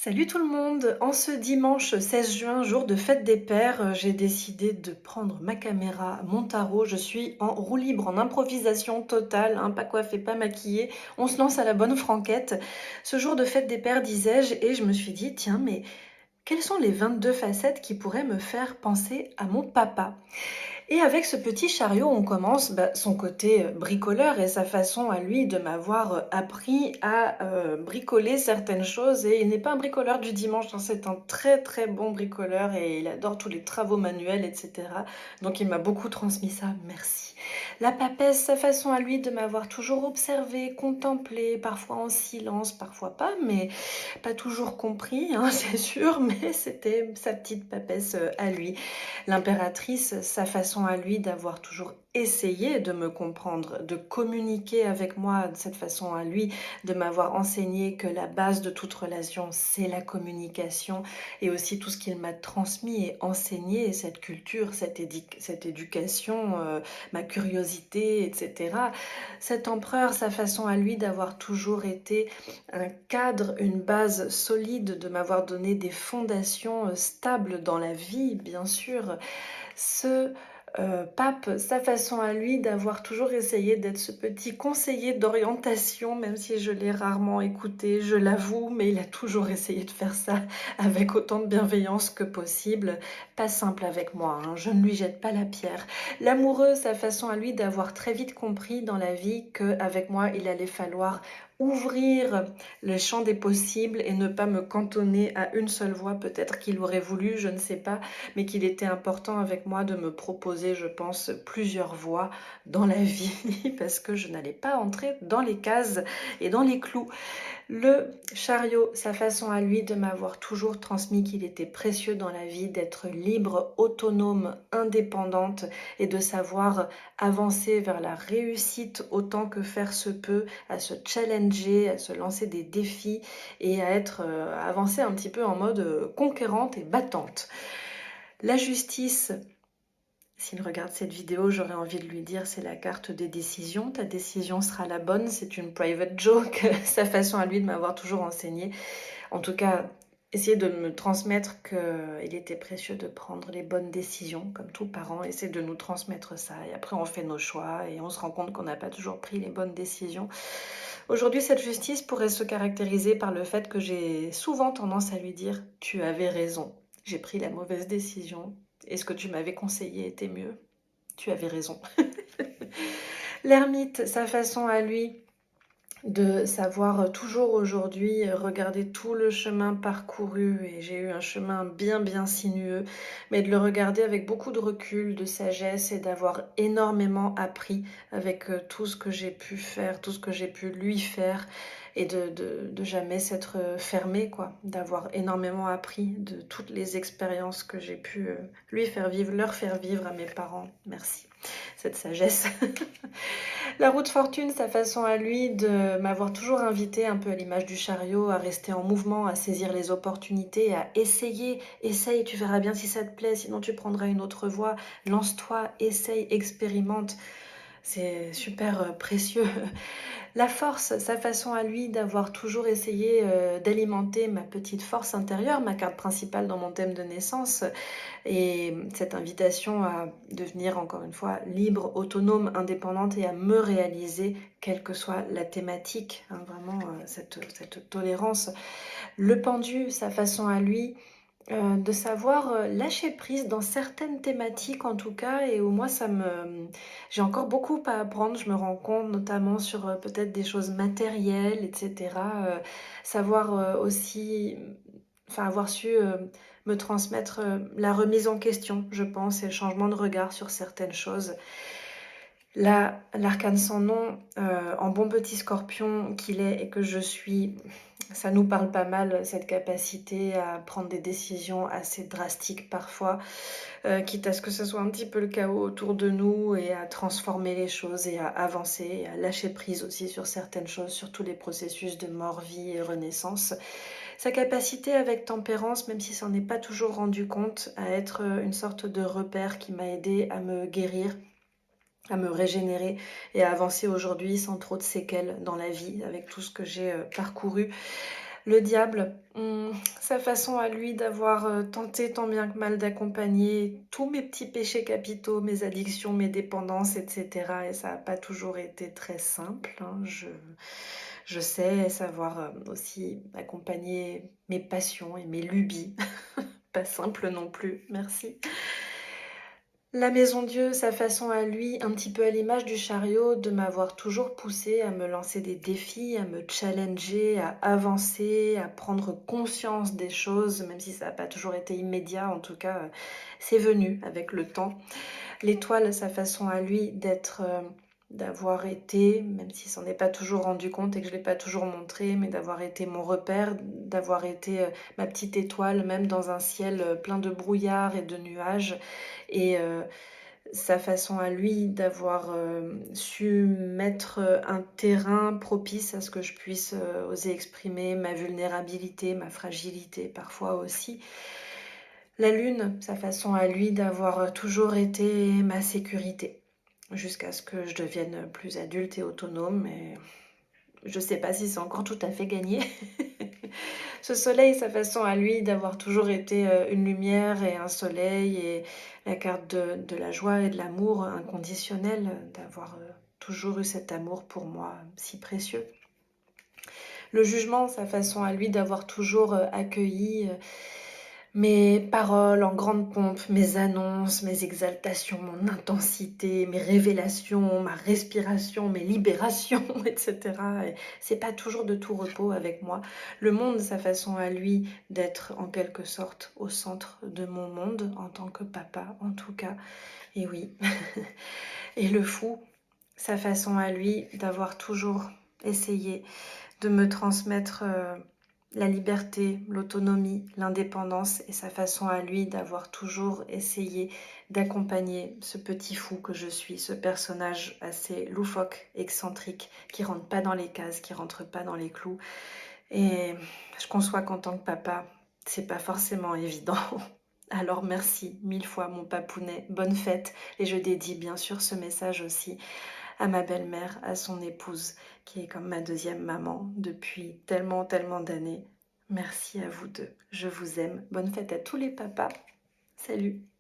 Salut tout le monde! En ce dimanche 16 juin, jour de fête des pères, j'ai décidé de prendre ma caméra, mon tarot. Je suis en roue libre, en improvisation totale, hein, pas coiffée, pas maquillée. On se lance à la bonne franquette. Ce jour de fête des pères, disais-je, et je me suis dit, tiens, mais quelles sont les 22 facettes qui pourraient me faire penser à mon papa? Et avec ce petit chariot, on commence son côté bricoleur et sa façon à lui de m'avoir appris à bricoler certaines choses. Et il n'est pas un bricoleur du dimanche, hein, c'est un très très bon bricoleur et il adore tous les travaux manuels, etc. Donc il m'a beaucoup transmis ça, merci. La papesse, sa façon à lui de m'avoir toujours observé, contemplé, parfois en silence, parfois pas, mais pas toujours compris, hein, c'est sûr, mais c'était sa petite papesse à lui. L'impératrice, sa façon à lui d'avoir toujours essayé de me comprendre, de communiquer avec moi de cette façon à lui, de m'avoir enseigné que la base de toute relation, c'est la communication et aussi tout ce qu'il m'a transmis et enseigné, cette culture, cette éducation, ma curiosité, etc. Cet empereur, sa façon à lui d'avoir toujours été un cadre, une base solide, de m'avoir donné des fondations stables dans la vie, bien sûr. Ce pape, sa façon à lui d'avoir toujours essayé d'être ce petit conseiller d'orientation, même si je l'ai rarement écouté, je l'avoue, mais il a toujours essayé de faire ça avec autant de bienveillance que possible. Pas simple avec moi, hein, je ne lui jette pas la pierre. L'amoureux, sa façon à lui d'avoir très vite compris dans la vie qu'avec moi, il allait falloir ouvrir le champ des possibles et ne pas me cantonner à une seule voie, peut-être qu'il aurait voulu, je ne sais pas, mais qu'il était important avec moi de me proposer, je pense, plusieurs voies dans la vie, parce que je n'allais pas entrer dans les cases et dans les clous. Le chariot, sa façon à lui de m'avoir toujours transmis qu'il était précieux dans la vie, d'être libre, autonome, indépendante et de savoir avancer vers la réussite autant que faire se peut, à se challenger, à se lancer des défis et à avancer un petit peu en mode conquérante et battante. La justice, s'il regarde cette vidéo, j'aurais envie de lui dire c'est la carte des décisions. Ta décision sera la bonne, c'est une private joke. Sa façon à lui de m'avoir toujours enseigné. En tout cas, essayer de me transmettre qu'il était précieux de prendre les bonnes décisions, comme tout parent. Essayer de nous transmettre ça. Et après, on fait nos choix et on se rend compte qu'on n'a pas toujours pris les bonnes décisions. Aujourd'hui, cette justice pourrait se caractériser par le fait que j'ai souvent tendance à lui dire « Tu avais raison, j'ai pris la mauvaise décision. Et ce que tu m'avais conseillé était mieux. Tu avais raison. » L'ermite, sa façon à lui de savoir toujours aujourd'hui regarder tout le chemin parcouru, et j'ai eu un chemin bien sinueux, mais de le regarder avec beaucoup de recul, de sagesse et d'avoir énormément appris avec tout ce que j'ai pu faire, tout ce que j'ai pu lui faire et de jamais s'être fermé, quoi, d'avoir énormément appris de toutes les expériences que j'ai pu lui faire vivre, leur faire vivre à mes parents. Merci, cette sagesse. La roue de fortune, sa façon à lui de m'avoir toujours invité, un peu à l'image du chariot, à rester en mouvement, à saisir les opportunités, à essayer. Essaye, tu verras bien si ça te plaît, sinon tu prendras une autre voie. Lance-toi, essaye, expérimente. C'est super précieux. La force, sa façon à lui d'avoir toujours essayé d'alimenter ma petite force intérieure, ma carte principale dans mon thème de naissance, et cette invitation à devenir encore une fois libre, autonome, indépendante et à me réaliser quelle que soit la thématique, hein, vraiment cette tolérance. Le pendu, sa façon à lui de savoir lâcher prise dans certaines thématiques en tout cas, et au moins j'ai encore beaucoup à apprendre, je me rends compte notamment sur peut-être des choses matérielles, etc. Savoir aussi, enfin avoir su me transmettre la remise en question, je pense, et le changement de regard sur certaines choses. L'arcane sans nom, en bon petit scorpion qu'il est et que je suis, ça nous parle pas mal, cette capacité à prendre des décisions assez drastiques parfois, quitte à ce que ce soit un petit peu le chaos autour de nous, et à transformer les choses et à avancer, et à lâcher prise aussi sur certaines choses, sur tous les processus de mort, vie et renaissance. Sa capacité avec tempérance, même si ça n'en est pas toujours rendu compte, à être une sorte de repère qui m'a aidé à me guérir, à me régénérer et à avancer aujourd'hui sans trop de séquelles dans la vie avec tout ce que j'ai parcouru. Le diable, sa façon à lui d'avoir tenté tant bien que mal d'accompagner tous mes petits péchés capitaux, mes addictions, mes dépendances, etc. Et ça n'a pas toujours été très simple, hein. Je sais savoir aussi accompagner mes passions et mes lubies. Pas simple non plus, merci. La maison Dieu, sa façon à lui, un petit peu à l'image du chariot, de m'avoir toujours poussé à me lancer des défis, à me challenger, à avancer, à prendre conscience des choses, même si ça n'a pas toujours été immédiat, en tout cas, c'est venu avec le temps. L'étoile, sa façon à lui d'avoir été, même si s'en est pas toujours rendu compte et que je l'ai pas toujours montré, mais d'avoir été mon repère, d'avoir été ma petite étoile, même dans un ciel plein de brouillard et de nuages. Et sa façon à lui d'avoir su mettre un terrain propice à ce que je puisse oser exprimer ma vulnérabilité, ma fragilité parfois aussi. La lune, sa façon à lui d'avoir toujours été ma sécurité, jusqu'à ce que je devienne plus adulte et autonome. Et je sais pas si c'est encore tout à fait gagné. Ce soleil, sa façon à lui d'avoir toujours été une lumière et un soleil et la carte de la joie et de l'amour inconditionnel, d'avoir toujours eu cet amour pour moi si précieux. Le jugement, sa façon à lui d'avoir toujours accueilli mes paroles en grande pompe, mes annonces, mes exaltations, mon intensité, mes révélations, ma respiration, mes libérations, etc. Et c'est pas toujours de tout repos avec moi. Le monde, sa façon à lui d'être en quelque sorte au centre de mon monde, en tant que papa en tout cas. Et oui. Et le fou, sa façon à lui d'avoir toujours essayé de me transmettre la liberté, l'autonomie, l'indépendance et sa façon à lui d'avoir toujours essayé d'accompagner ce petit fou que je suis, ce personnage assez loufoque, excentrique, qui rentre pas dans les cases, qui rentre pas dans les clous. Et je conçois qu'en tant que papa, c'est pas forcément évident. Alors merci mille fois mon papounet, bonne fête, et je dédie bien sûr ce message aussi à ma belle-mère, à son épouse, qui est comme ma deuxième maman depuis tellement, tellement d'années. Merci à vous deux, je vous aime. Bonne fête à tous les papas. Salut!